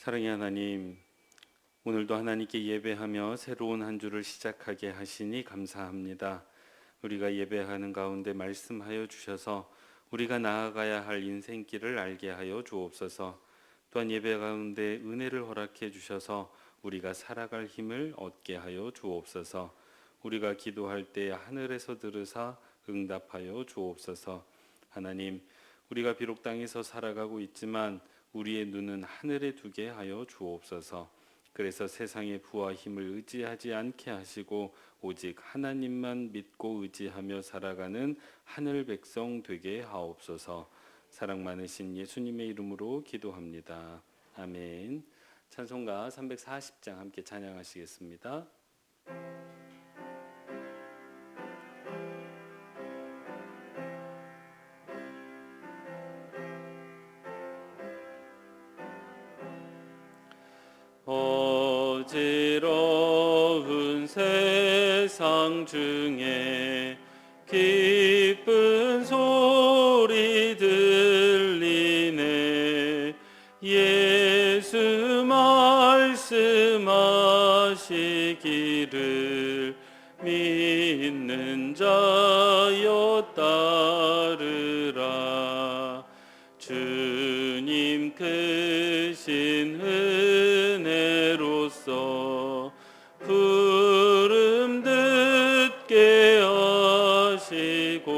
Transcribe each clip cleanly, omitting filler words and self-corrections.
사랑의 하나님, 오늘도 하나님께 예배하며 새로운 한 주를 시작하게 하시니 감사합니다. 우리가 예배하는 가운데 말씀하여 주셔서 우리가 나아가야 할 인생길을 알게 하여 주옵소서. 또한 예배 가운데 은혜를 허락해 주셔서 우리가 살아갈 힘을 얻게 하여 주옵소서. 우리가 기도할 때 하늘에서 들으사 응답하여 주옵소서. 하나님, 우리가 비록 땅에서 살아가고 있지만 우리의 눈은 하늘에 두게 하여 주옵소서. 그래서 세상의 부와 힘을 의지하지 않게 하시고 오직 하나님만 믿고 의지하며 살아가는 하늘 백성 되게 하옵소서. 사랑 많으신 예수님의 이름으로 기도합니다. 아멘. 찬송가 340장 함께 찬양하시겠습니다. 어지러운 세상 중에 기쁜 소리 들리네. 예수 말씀하시기를 믿는 자여 따르라. 주님 크신 은혜로서 부름 듣게 하시고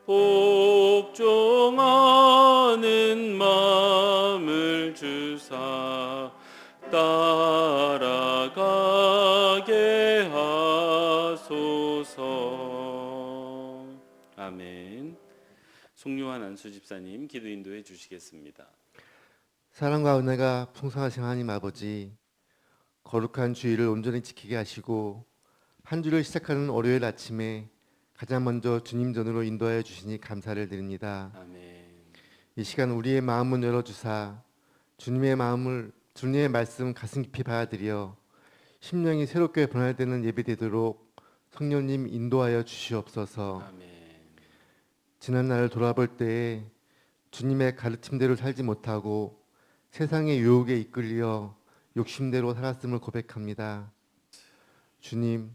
복종하는 마음을 주사 따라가게 하소서. 아멘. 송유환 안수집사님 기도 인도해 주시겠습니다. 사랑과 은혜가 풍성하신 하나님 아버지, 거룩한 주일을 온전히 지키게 하시고 한 주를 시작하는 월요일 아침에 가장 먼저 주님 전으로 인도하여 주시니 감사를 드립니다. 아멘. 이 시간 우리의 마음을 열어주사 주님의 말씀 가슴 깊이 받아들여 심령이 새롭게 변화되는 예배되도록 성령님 인도하여 주시옵소서. 아멘. 지난 날을 돌아볼 때에 주님의 가르침대로 살지 못하고 세상의 유혹에 이끌려 욕심대로 살았음을 고백합니다. 주님,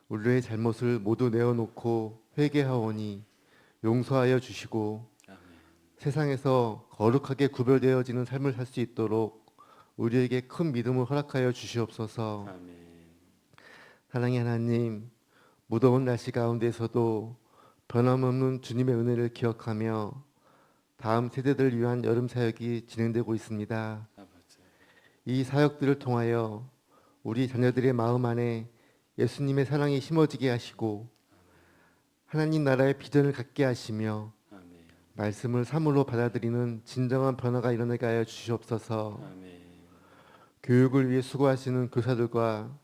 우리의 잘못을 모두 내어놓고 회개하오니 용서하여 주시고 아멘. 세상에서 거룩하게 구별되어지는 삶을 살 수 있도록 우리에게 큰 믿음을 허락하여 주시옵소서. 아멘. 사랑의 하나님, 무더운 날씨 가운데서도 변함없는 주님의 은혜를 기억하며 다음 세대들을 위한 여름 사역이 진행되고 있습니다. 아버지. 이 사역들을 통하여 우리 자녀들의 마음 안에 예수님의 사랑이 심어지게 하시고 하나님 나라의 비전을 갖게 하시며 아멘. 말씀을 삶으로 받아들이는 진정한 변화가 일어나게 하여 주시옵소서. 아멘. 교육을 위해 수고하시는 교사들과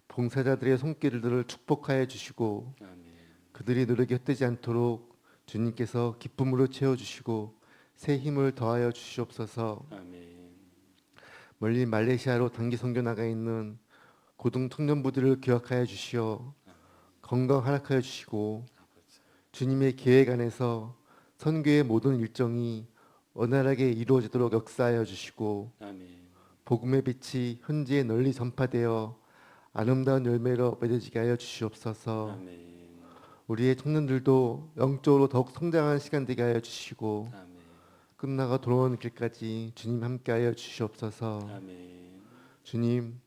봉사자들의 손길들을 축복하여 주시고 아멘. 그들이 노력이 헛되지 않도록 주님께서 기쁨으로 채워주시고 새 힘을 더하여 주시옵소서. 아멘. 멀리 말레이시아로 단기 선교 나가 있는 고등 청년부들을 기억하여 주시어 건강 허락하여 주시고 아버지. 주님의 계획 안에서 선교의 모든 일정이 원활하게 이루어지도록 역사하여 주시고 아멘. 복음의 빛이 현지에 널리 전파되어 아름다운 열매로 맺어지게 하여 주시옵소서. 아멘. 우리의 청년들도 영적으로 더욱 성장하는 시간 되게 하여 주시고 아멘. 끝나가 돌아오는 길까지 주님 함께하여 주시옵소서. 아멘. 주님,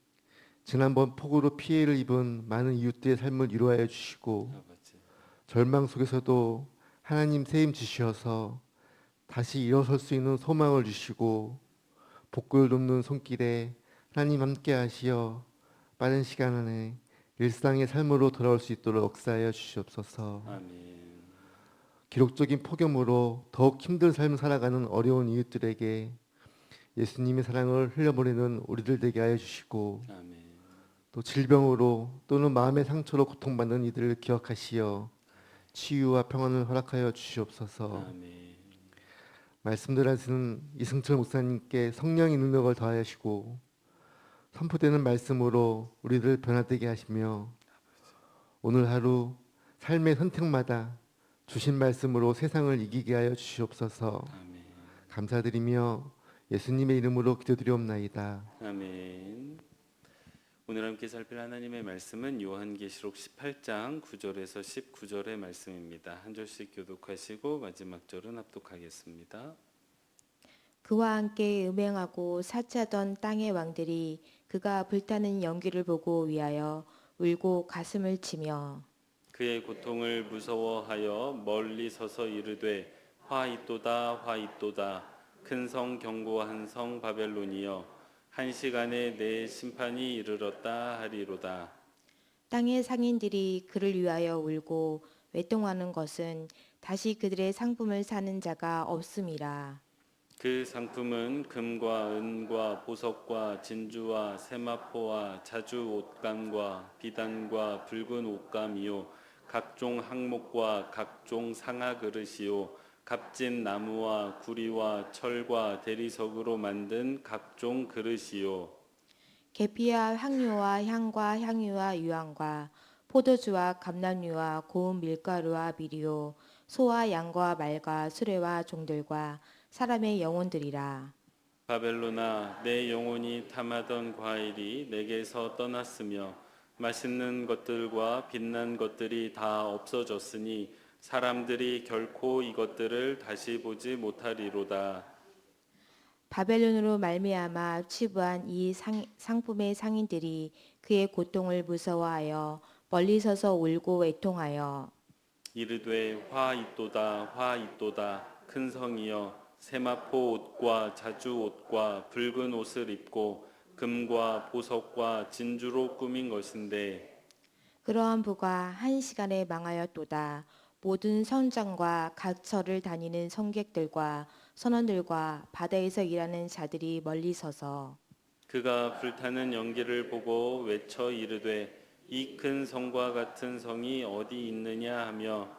지난번 폭우로 피해를 입은 많은 이웃들의 삶을 위로하여 주시고 아버지. 절망 속에서도 하나님 세임 주시어서 다시 일어설 수 있는 소망을 주시고 복을 돕는 손길에 하나님 함께하시어 빠른 시간 안에 일상의 삶으로 돌아올 수 있도록 역사하여 주시옵소서. 아멘. 기록적인 폭염으로 더욱 힘든 삶을 살아가는 어려운 이웃들에게 예수님의 사랑을 흘려보내는 우리들 되게 하여 주시고 아멘. 또 질병으로 또는 마음의 상처로 고통받는 이들을 기억하시어 치유와 평안을 허락하여 주시옵소서. 아멘. 말씀들 하시는 이승철 목사님께 성령의 능력을 더하시고 선포되는 말씀으로 우리를 변화되게 하시며 오늘 하루 삶의 선택마다 주신 말씀으로 세상을 이기게 하여 주시옵소서. 아멘. 감사드리며 예수님의 이름으로 기도드리옵나이다. 아멘. 오늘 함께 살필 하나님의 말씀은 요한계시록 18장 9절에서 19절의 말씀입니다. 한 절씩 교독하시고 마지막 절은 합독하겠습니다. 그와 함께 음행하고 사치하던 땅의 왕들이 그가 불타는 연기를 보고 위하여 울고 가슴을 치며 그의 고통을 무서워하여 멀리 서서 이르되 화 있도다 화 있도다 큰 성 견고한 성 바벨론이여 한 시간에 내 심판이 이르렀다 하리로다. 땅의 상인들이 그를 위하여 울고 외통하는 것은 다시 그들의 상품을 사는 자가 없음이라. 그 상품은 금과 은과 보석과 진주와 세마포와 자주 옷감과 비단과 붉은 옷감이요 각종 항목과 각종 상아 그릇이요 값진 나무와 구리와 철과 대리석으로 만든 각종 그릇이요 계피와 향료와 향과 향유와 유황과 포도주와 감람류와 고운 밀가루와 미리오 소와 양과 말과 수레와 종들과 사람의 영혼들이라. 바벨로나 내 영혼이 탐하던 과일이 내게서 떠났으며 맛있는 것들과 빛난 것들이 다 없어졌으니 사람들이 결코 이것들을 다시 보지 못하리로다. 바벨론으로 말미암아 취부한 이 상품의 상인들이 그의 고통을 무서워하여 멀리 서서 울고 애통하여 이르되 화 있도다 화 있도다 큰 성이여 세마포 옷과 자주 옷과 붉은 옷을 입고 금과 보석과 진주로 꾸민 것인데 그러한 부가 한 시간에 망하였도다. 모든 선장과 각처를 다니는 성객들과 선원들과 바다에서 일하는 자들이 멀리 서서 그가 불타는 연기를 보고 외쳐 이르되 이 큰 성과 같은 성이 어디 있느냐 하며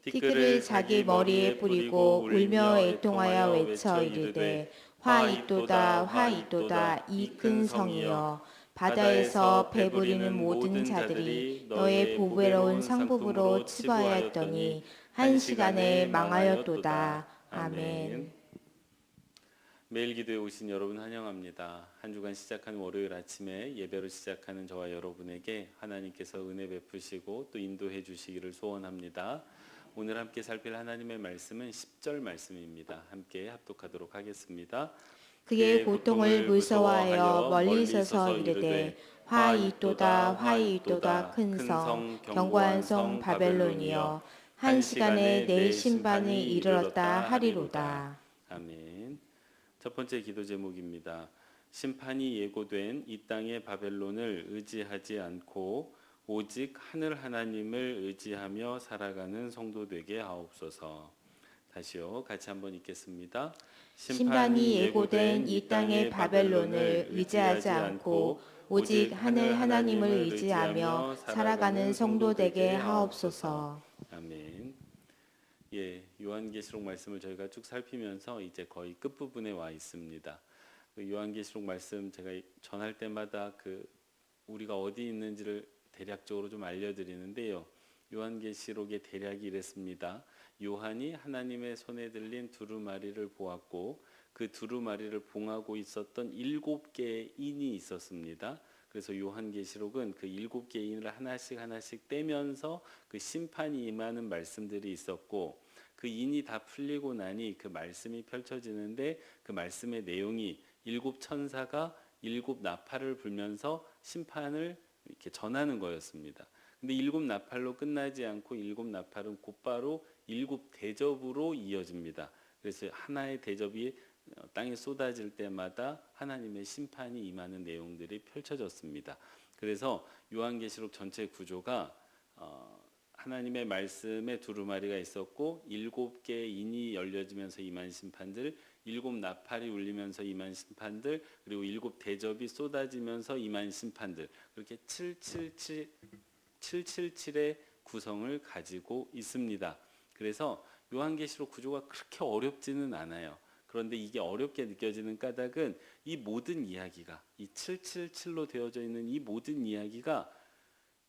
티끌을 자기 머리에 뿌리고 울며 애통하여 외쳐 이르되 화 있도다 화 있도다 이 큰 성이여 바다에서 배부리는 모든 자들이 너의 보배로운 상품으로 치부하였더니 한 시간에 망하였도다. 아멘. 매일 기도에 오신 여러분 환영합니다. 한 주간 시작하는 월요일 아침에 예배로 시작하는 저와 여러분에게 하나님께서 은혜 베푸시고 또 인도해 주시기를 소원합니다. 오늘 함께 살필 하나님의 말씀은 10절 말씀입니다. 함께 합독하도록 하겠습니다. 그의 고통을 무서워하여 멀리 서서 이르되 화 있도다 화 있도다 큰 성 견고한 성 바벨론이여 한 시간에 내 심판이 이르렀다 하리로다. 아멘. 첫 번째 기도 제목입니다. 심판이 예고된 이 땅의 바벨론을 의지하지 않고 오직 하늘 하나님을 의지하며 살아가는 성도 되게 하옵소서. 다시요. 같이 한번 읽겠습니다. 심판이 예고된 이 땅의 바벨론을 의지하지 않고 오직 하늘 하나님을 의지하며 살아가는 성도 되게 하옵소서. 아멘. 예, 요한계시록 말씀을 저희가 쭉 살피면서 이제 거의 끝부분에 와 있습니다. 그 요한계시록 말씀 제가 전할 때마다 우리가 어디 있는지를 대략적으로 좀 알려드리는데요. 요한계시록의 대략이 이랬습니다. 요한이 하나님의 손에 들린 두루마리를 보았고 그 두루마리를 봉하고 있었던 7개의 인이 있었습니다. 그래서 요한계시록은 그 7개의 인을 하나씩 떼면서 그 심판이 임하는 말씀들이 있었고 그 인이 다 풀리고 나니 그 말씀이 펼쳐지는데 그 말씀의 내용이 7천사가 7나팔을 불면서 심판을 이렇게 전하는 거였습니다. 근데 7나팔로 끝나지 않고 7나팔은 곧바로 7대접으로 이어집니다. 그래서 하나의 대접이 땅에 쏟아질 때마다 하나님의 심판이 임하는 내용들이 펼쳐졌습니다. 그래서 요한계시록 전체 구조가 하나님의 말씀에 두루마리가 있었고 7개의 인이 열려지면서 임한 심판들, 7나팔이 울리면서 임한 심판들, 그리고 7대접이 쏟아지면서 임한 심판들, 그렇게 777의 구성을 가지고 있습니다. 그래서 요한계시록 구조가 그렇게 어렵지는 않아요. 그런데 이게 어렵게 느껴지는 까닭은 이 모든 이야기가, 이 777로 되어져 있는 이 모든 이야기가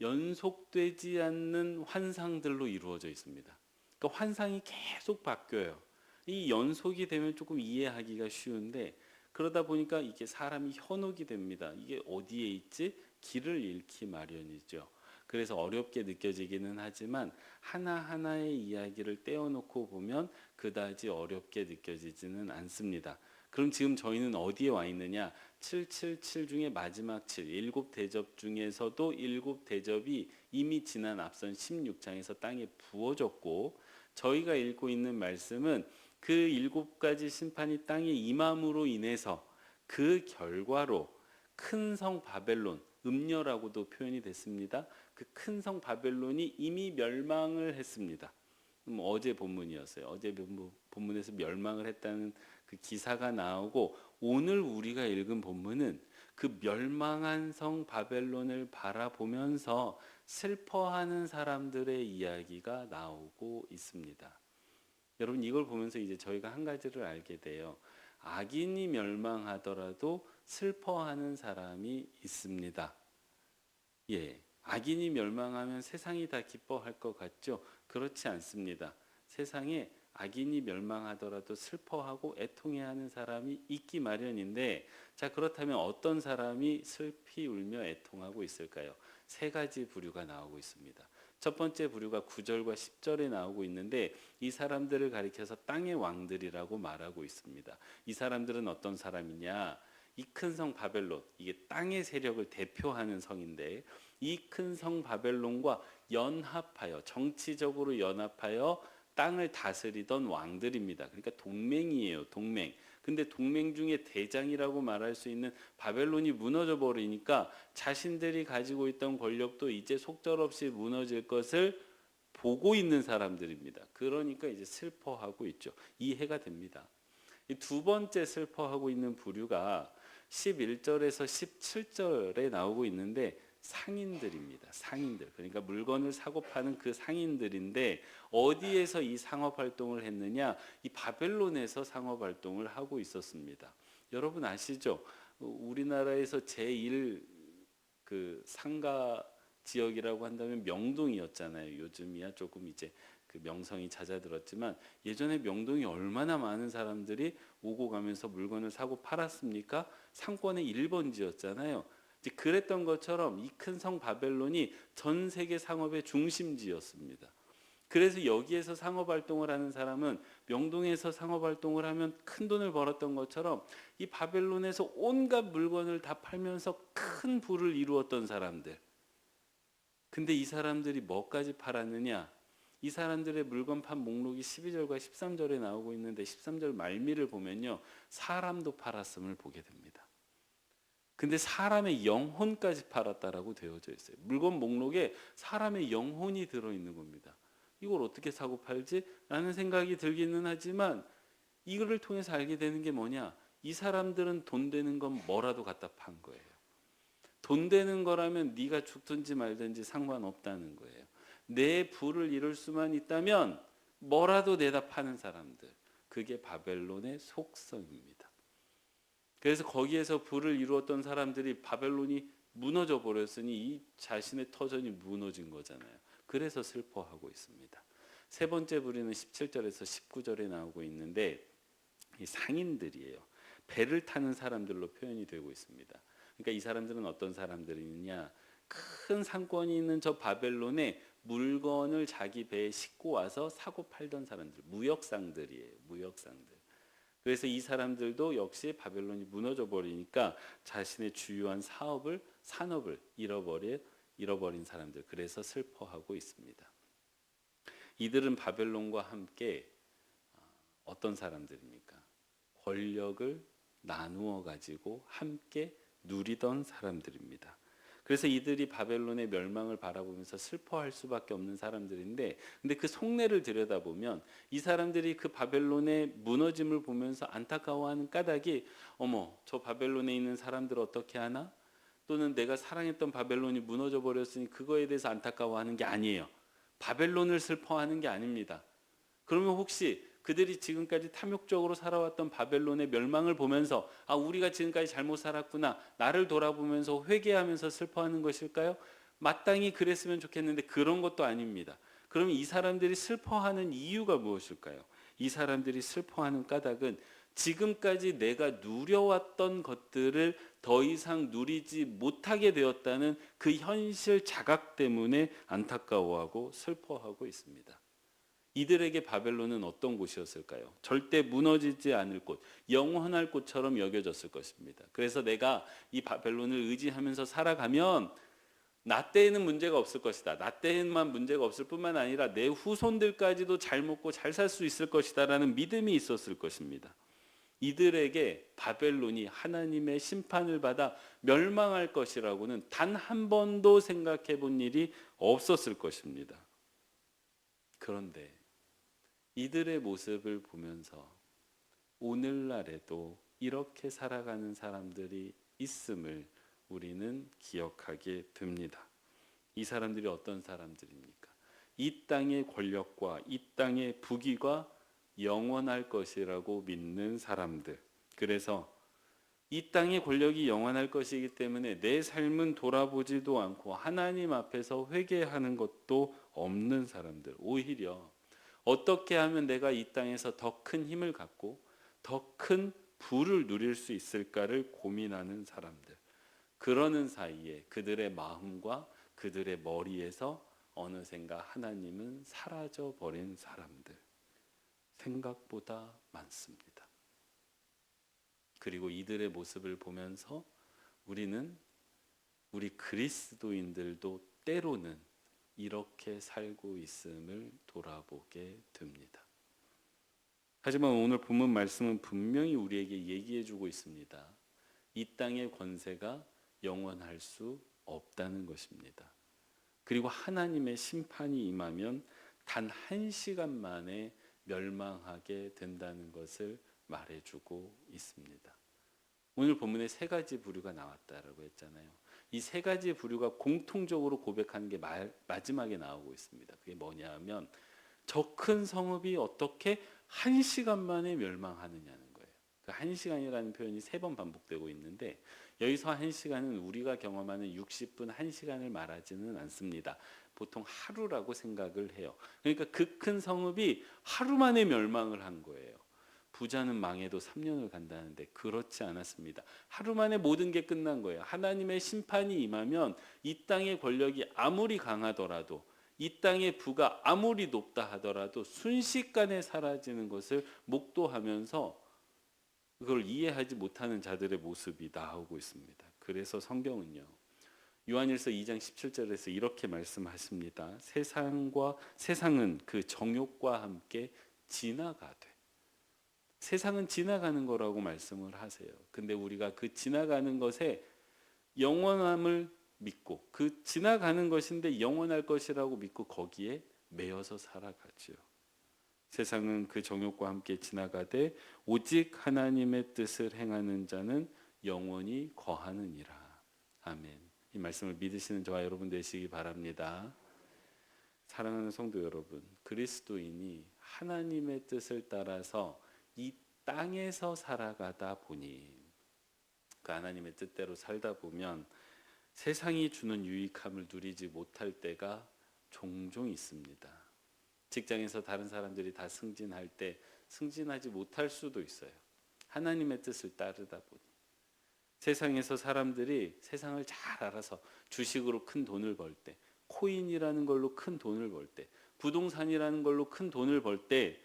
연속되지 않는 환상들로 이루어져 있습니다. 그러니까 환상이 계속 바뀌어요. 이 연속이 되면 조금 이해하기가 쉬운데 그러다 보니까 이게 사람이 현혹이 됩니다. 이게 어디에 있지? 길을 잃기 마련이죠. 그래서 어렵게 느껴지기는 하지만 하나하나의 이야기를 떼어놓고 보면 그다지 어렵게 느껴지지는 않습니다. 그럼 지금 저희는 어디에 와 있느냐? 777 중에 마지막 7, 일곱 대접 중에서도 일곱 대접이 이미 지난 앞선 16장에서 땅에 부어졌고, 저희가 읽고 있는 말씀은 그 일곱 가지 심판이 땅에 임함으로 인해서 그 결과로 큰 성 바벨론, 음녀라고도 표현이 됐습니다. 그 큰 성 바벨론이 이미 멸망을 했습니다. 어제 본문이었어요. 어제 본문에서 멸망을 했다는 그 기사가 나오고, 오늘 우리가 읽은 본문은 그 멸망한 성 바벨론을 바라보면서 슬퍼하는 사람들의 이야기가 나오고 있습니다. 여러분, 이걸 보면서 이제 저희가 한 가지를 알게 돼요. 악인이 멸망하더라도 슬퍼하는 사람이 있습니다. 예, 악인이 멸망하면 세상이 다 기뻐할 것 같죠? 그렇지 않습니다. 세상에 악인이 멸망하더라도 슬퍼하고 애통해야 하는 사람이 있기 마련인데, 자, 그렇다면 어떤 사람이 슬피 울며 애통하고 있을까요? 세 가지 부류가 나오고 있습니다. 첫 번째 부류가 9절과 10절에 나오고 있는데, 이 사람들을 가리켜서 땅의 왕들이라고 말하고 있습니다. 이 사람들은 어떤 사람이냐? 이 큰 성 바벨론, 이게 땅의 세력을 대표하는 성인데, 이 큰 성 바벨론과 연합하여, 정치적으로 연합하여 땅을 다스리던 왕들입니다. 그러니까 동맹이에요, 동맹. 근데 동맹 중에 대장이라고 말할 수 있는 바벨론이 무너져 버리니까 자신들이 가지고 있던 권력도 이제 속절없이 무너질 것을 보고 있는 사람들입니다. 그러니까 이제 슬퍼하고 있죠. 이해가 됩니다. 이 두 번째 슬퍼하고 있는 부류가 11절에서 17절에 나오고 있는데, 상인들입니다. 상인들. 그러니까 물건을 사고 파는 그 상인들인데, 어디에서 이 상업 활동을 했느냐? 이 바벨론에서 상업 활동을 하고 있었습니다. 여러분 아시죠? 우리나라에서 제1 그 상가 지역이라고 한다면 명동이었잖아요. 요즘이야 조금 이제 그 명성이 잦아들었지만, 예전에 명동이 얼마나 많은 사람들이 오고 가면서 물건을 사고 팔았습니까? 상권의 1번지였잖아요. 이제 그랬던 것처럼 이 큰 성 바벨론이 전 세계 상업의 중심지였습니다. 그래서 여기에서 상업 활동을 하는 사람은 명동에서 상업 활동을 하면 큰 돈을 벌었던 것처럼, 이 바벨론에서 온갖 물건을 다 팔면서 큰 부를 이루었던 사람들. 근데 이 사람들이 뭐까지 팔았느냐? 이 사람들의 물건 판 목록이 12절과 13절에 나오고 있는데, 13절 말미를 보면요, 사람도 팔았음을 보게 됩니다. 근데 사람의 영혼까지 팔았다라고 되어져 있어요. 물건 목록에 사람의 영혼이 들어있는 겁니다. 이걸 어떻게 사고 팔지? 라는 생각이 들기는 하지만, 이거를 통해서 알게 되는 게 뭐냐? 이 사람들은 돈 되는 건 뭐라도 갖다 판 거예요. 돈 되는 거라면 네가 죽든지 말든지 상관없다는 거예요. 내 부를 이룰 수만 있다면 뭐라도 내다 파는 사람들. 그게 바벨론의 속성입니다. 그래서 거기에서 부를 이루었던 사람들이 바벨론이 무너져 버렸으니 이 자신의 터전이 무너진 거잖아요. 그래서 슬퍼하고 있습니다. 세 번째 부류는 17절에서 19절에 나오고 있는데, 이 상인들이에요. 배를 타는 사람들로 표현이 되고 있습니다. 그러니까 이 사람들은 어떤 사람들이냐? 큰 상권이 있는 저 바벨론에 물건을 자기 배에 싣고 와서 사고 팔던 사람들, 무역상들이에요. 무역상들. 그래서 이 사람들도 역시 바벨론이 무너져 버리니까 자신의 주요한 산업을 잃어버린 사람들. 그래서 슬퍼하고 있습니다. 이들은 바벨론과 함께 어떤 사람들입니까? 권력을 나누어 가지고 함께 누리던 사람들입니다. 그래서 이들이 바벨론의 멸망을 바라보면서 슬퍼할 수밖에 없는 사람들인데, 근데 그 속내를 들여다보면 이 사람들이 그 바벨론의 무너짐을 보면서 안타까워하는 까닭이, 어머, 저 바벨론에 있는 사람들 어떻게 하나? 또는 내가 사랑했던 바벨론이 무너져 버렸으니 그거에 대해서 안타까워하는 게 아니에요. 바벨론을 슬퍼하는 게 아닙니다. 그러면 혹시 그들이 지금까지 탐욕적으로 살아왔던 바벨론의 멸망을 보면서, 아, 우리가 지금까지 잘못 살았구나, 나를 돌아보면서 회개하면서 슬퍼하는 것일까요? 마땅히 그랬으면 좋겠는데 그런 것도 아닙니다. 그럼 이 사람들이 슬퍼하는 이유가 무엇일까요? 이 사람들이 슬퍼하는 까닭은 지금까지 내가 누려왔던 것들을 더 이상 누리지 못하게 되었다는 그 현실 자각 때문에 안타까워하고 슬퍼하고 있습니다. 이들에게 바벨론은 어떤 곳이었을까요? 절대 무너지지 않을 곳, 영원할 곳처럼 여겨졌을 것입니다. 그래서 내가 이 바벨론을 의지하면서 살아가면 나 때에는 문제가 없을 것이다. 나 때에만 문제가 없을 뿐만 아니라 내 후손들까지도 잘 먹고 잘 살 수 있을 것이다 라는 믿음이 있었을 것입니다. 이들에게 바벨론이 하나님의 심판을 받아 멸망할 것이라고는 단 한 번도 생각해 본 일이 없었을 것입니다. 그런데 이들의 모습을 보면서 오늘날에도 이렇게 살아가는 사람들이 있음을 우리는 기억하게 됩니다. 이 사람들이 어떤 사람들입니까? 이 땅의 권력과 이 땅의 부귀가 영원할 것이라고 믿는 사람들. 그래서 이 땅의 권력이 영원할 것이기 때문에 내 삶은 돌아보지도 않고 하나님 앞에서 회개하는 것도 없는 사람들. 오히려 어떻게 하면 내가 이 땅에서 더 큰 힘을 갖고 더 큰 부를 누릴 수 있을까를 고민하는 사람들. 그러는 사이에 그들의 마음과 그들의 머리에서 어느샌가 하나님은 사라져 버린 사람들. 생각보다 많습니다. 그리고 이들의 모습을 보면서 우리는 우리 그리스도인들도 때로는 이렇게 살고 있음을 돌아보게 됩니다. 하지만 오늘 본문 말씀은 분명히 우리에게 얘기해 주고 있습니다. 이 땅의 권세가 영원할 수 없다는 것입니다. 그리고 하나님의 심판이 임하면 단 1시간 만에 멸망하게 된다는 것을 말해주고 있습니다. 오늘 본문에 3가지 부류가 나왔다라고 했잖아요. 이 3가지 부류가 공통적으로 고백하는 게 마지막에 나오고 있습니다. 그게 뭐냐 하면 저 큰 성읍이 어떻게 1시간 만에 멸망하느냐는 거예요. 그 1시간이라는 표현이 3번 반복되고 있는데 여기서 1시간은 우리가 경험하는 60분 1시간을 말하지는 않습니다. 보통 하루라고 생각을 해요. 그러니까 그 큰 성읍이 하루 만에 멸망을 한 거예요. 부자는 망해도 3년을 간다는데 그렇지 않았습니다. 하루 만에 모든 게 끝난 거예요. 하나님의 심판이 임하면 이 땅의 권력이 아무리 강하더라도 이 땅의 부가 아무리 높다 하더라도 순식간에 사라지는 것을 목도하면서 그걸 이해하지 못하는 자들의 모습이 나오고 있습니다. 그래서 성경은요. 요한일서 2장 17절에서 이렇게 말씀하십니다. 세상은 그 정욕과 함께 지나가되. 세상은 지나가는 거라고 말씀을 하세요. 근데 우리가 그 지나가는 것에 영원함을 믿고 그 지나가는 것인데 영원할 것이라고 믿고 거기에 매여서 살아가지요. 세상은 그 정욕과 함께 지나가되 오직 하나님의 뜻을 행하는 자는 영원히 거하느니라. 아멘. 이 말씀을 믿으시는 저와 여러분 되시기 바랍니다. 사랑하는 성도 여러분, 그리스도인이 하나님의 뜻을 따라서 이 땅에서 살아가다 보니 그 하나님의 뜻대로 살다 보면 세상이 주는 유익함을 누리지 못할 때가 종종 있습니다. 직장에서 다른 사람들이 다 승진할 때 승진하지 못할 수도 있어요. 하나님의 뜻을 따르다 보니. 세상에서 사람들이 세상을 잘 알아서 주식으로 큰 돈을 벌 때, 코인이라는 걸로 큰 돈을 벌 때, 부동산이라는 걸로 큰 돈을 벌 때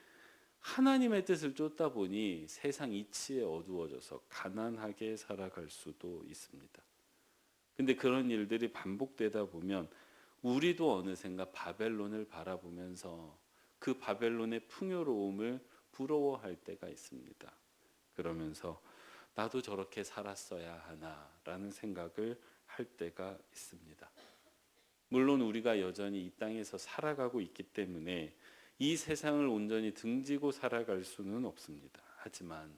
하나님의 뜻을 쫓다 보니 세상 이치에 어두워져서 가난하게 살아갈 수도 있습니다. 근데 그런 일들이 반복되다 보면 우리도 어느샌가 바벨론을 바라보면서 그 바벨론의 풍요로움을 부러워할 때가 있습니다. 그러면서 나도 저렇게 살았어야 하나라는 생각을 할 때가 있습니다. 물론 우리가 여전히 이 땅에서 살아가고 있기 때문에 이 세상을 온전히 등지고 살아갈 수는 없습니다. 하지만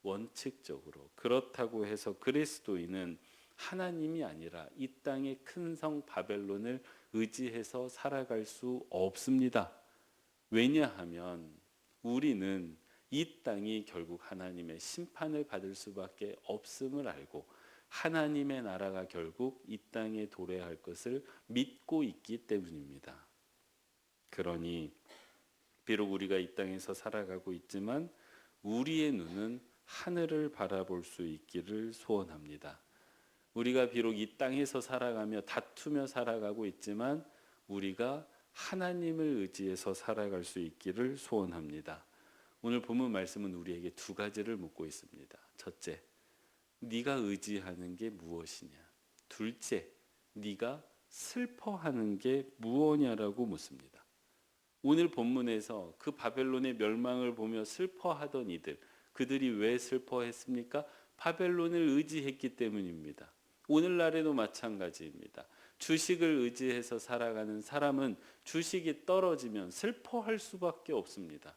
원칙적으로 그렇다고 해서 그리스도인은 하나님이 아니라 이 땅의 큰 성 바벨론을 의지해서 살아갈 수 없습니다. 왜냐하면 우리는 이 땅이 결국 하나님의 심판을 받을 수밖에 없음을 알고 하나님의 나라가 결국 이 땅에 도래할 것을 믿고 있기 때문입니다. 그러니 비록 우리가 이 땅에서 살아가고 있지만 우리의 눈은 하늘을 바라볼 수 있기를 소원합니다. 우리가 비록 이 땅에서 살아가며 다투며 살아가고 있지만 우리가 하나님을 의지해서 살아갈 수 있기를 소원합니다. 오늘 본문 말씀은 우리에게 두 가지를 묻고 있습니다. 첫째, 네가 의지하는 게 무엇이냐? 둘째, 네가 슬퍼하는 게 무엇이냐라고 묻습니다. 오늘 본문에서 그 바벨론의 멸망을 보며 슬퍼하던 이들, 그들이 왜 슬퍼했습니까? 바벨론을 의지했기 때문입니다. 오늘날에도 마찬가지입니다. 주식을 의지해서 살아가는 사람은 주식이 떨어지면 슬퍼할 수밖에 없습니다.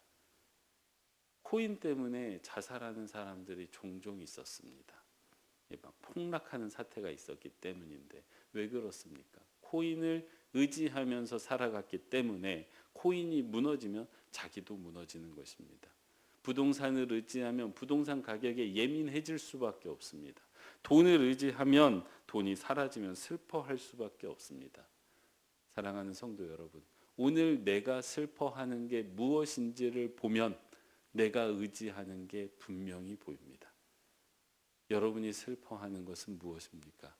코인 때문에 자살하는 사람들이 종종 있었습니다. 막 폭락하는 사태가 있었기 때문인데 왜 그렇습니까? 코인을 의지하면서 살아갔기 때문에 코인이 무너지면 자기도 무너지는 것입니다. 부동산을 의지하면 부동산 가격에 예민해질 수밖에 없습니다. 돈을 의지하면 돈이 사라지면 슬퍼할 수밖에 없습니다. 사랑하는 성도 여러분, 오늘 내가 슬퍼하는 게 무엇인지를 보면 내가 의지하는 게 분명히 보입니다. 여러분이 슬퍼하는 것은 무엇입니까?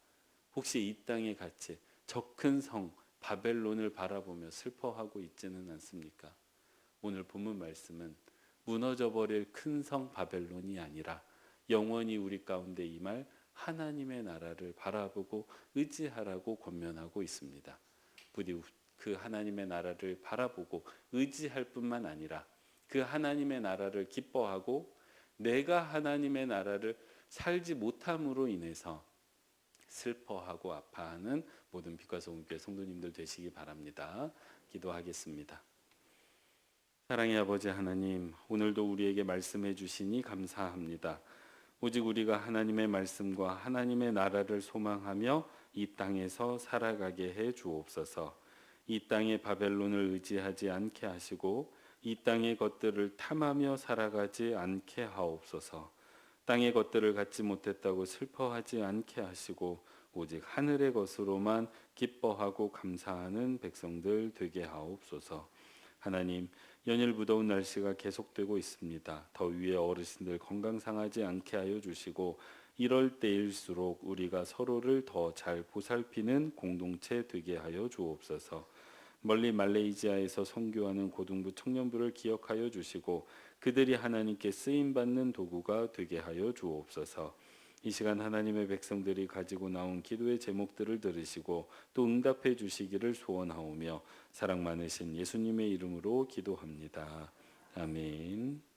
혹시 이 땅의 가치, 저 큰 성 바벨론을 바라보며 슬퍼하고 있지는 않습니까? 오늘 본문 말씀은 무너져버릴 큰 성 바벨론이 아니라 영원히 우리 가운데 임할 하나님의 나라를 바라보고 의지하라고 권면하고 있습니다. 부디 그 하나님의 나라를 바라보고 의지할 뿐만 아니라 그 하나님의 나라를 기뻐하고 내가 하나님의 나라를 살지 못함으로 인해서 슬퍼하고 아파하는 모든 빛과 소금교회 성도님들 되시기 바랍니다. 기도하겠습니다. 사랑의 아버지 하나님, 오늘도 우리에게 말씀해 주시니 감사합니다. 오직 우리가 하나님의 말씀과 하나님의 나라를 소망하며 이 땅에서 살아가게 해 주옵소서. 이 땅의 바벨론을 의지하지 않게 하시고 이 땅의 것들을 탐하며 살아가지 않게 하옵소서. 땅의 것들을 갖지 못했다고 슬퍼하지 않게 하시고 오직 하늘의 것으로만 기뻐하고 감사하는 백성들 되게 하옵소서. 하나님, 연일 무더운 날씨가 계속되고 있습니다. 더위에 어르신들 건강 상하지 않게 하여 주시고 이럴 때일수록 우리가 서로를 더 잘 보살피는 공동체 되게 하여 주옵소서. 멀리 말레이시아에서 선교하는 고등부 청년부를 기억하여 주시고 그들이 하나님께 쓰임받는 도구가 되게 하여 주옵소서. 이 시간 하나님의 백성들이 가지고 나온 기도의 제목들을 들으시고 또 응답해 주시기를 소원하오며 사랑 많으신 예수님의 이름으로 기도합니다. 아멘.